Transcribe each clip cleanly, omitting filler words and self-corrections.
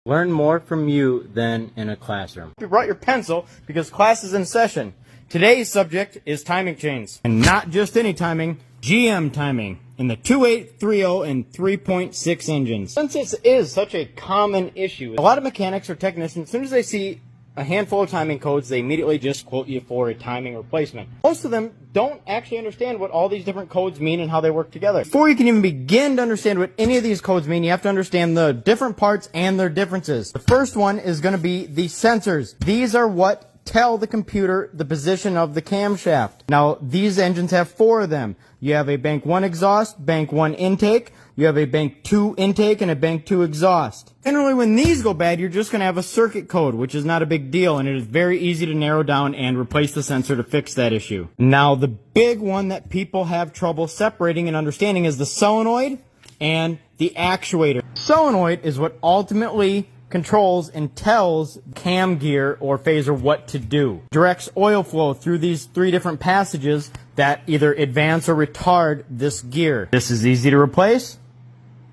Learn more from you than in a classroom. You brought your pencil because class is in session. Today's subject is timing chains. And not just any timing, GM timing in the 2830 and 3.6 engines. Since this is such a common issue, a lot of mechanics or technicians, as soon as they see a handful of timing codes, they immediately just quote you for a timing replacement. Most of them don't actually understand what all these different codes mean and how they work together. Before you can even begin to understand what any of these codes mean, you have to understand the different parts and their differences. The first one is going to be the sensors. These are what tell the computer the position of the camshaft. Now, these engines have 4 of them. You have a bank 1 exhaust, bank 1 intake, you have a bank 2 intake, and a bank 2 exhaust. Generally, when these go bad, you're just going to have a circuit code, which is not a big deal, and it is very easy to narrow down and replace the sensor to fix that issue. Now, the big one that people have trouble separating and understanding is the solenoid and the actuator. Solenoid is what ultimately controls and tells cam gear or phaser what to do. Directs oil flow through these 3 different passages that either advance or retard this gear. This is easy to replace.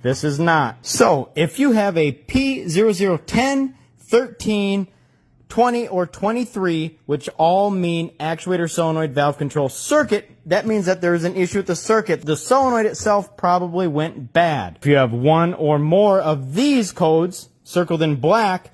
This is not. So, if you have a P0010, 13, 20, or 23, which all mean actuator solenoid valve control circuit, that means that there is an issue with the circuit. The solenoid itself probably went bad. If you have 1 or more of these codes circled in black,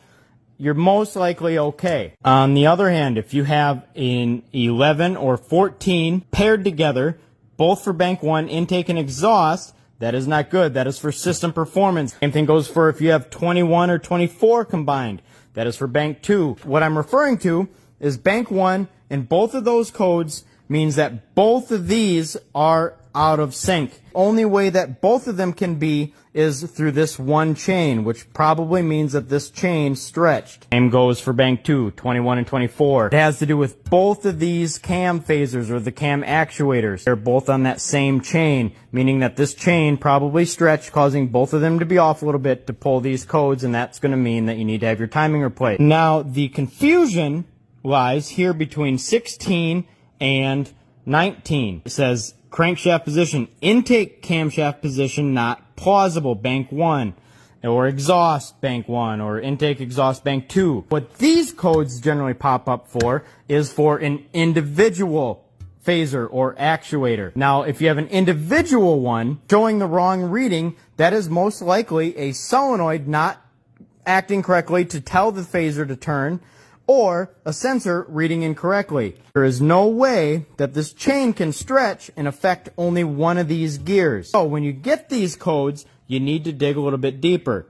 you're most likely okay. On the other hand, if you have an 11 or 14 paired together, both for bank 1 intake and exhaust, that is not good. That is for system performance. Same thing goes for if you have 21 or 24 combined. That is for bank 2. What I'm referring to is bank 1, and both of those codes means that both of these are out of sync. Only way that both of them can be is through this one chain, which probably means that this chain stretched. Same goes for bank 2, 21 and 24. It has to do with both of these cam phasers or the cam actuators. They're both on that same chain, meaning that this chain probably stretched, causing both of them to be off a little bit to pull these codes, and that's going to mean that you need to have your timing replaced. Now, the confusion lies here between 16 and 19. It says crankshaft position, intake camshaft position not plausible, bank 1, or exhaust, bank 1, or intake exhaust, bank 2. What these codes generally pop up for is for an individual phaser or actuator. Now, if you have an individual one showing the wrong reading, that is most likely a solenoid not acting correctly to tell the phaser to turn, or a sensor reading incorrectly. There is no way that this chain can stretch and affect only one of these gears. So when you get these codes, you need to dig a little bit deeper.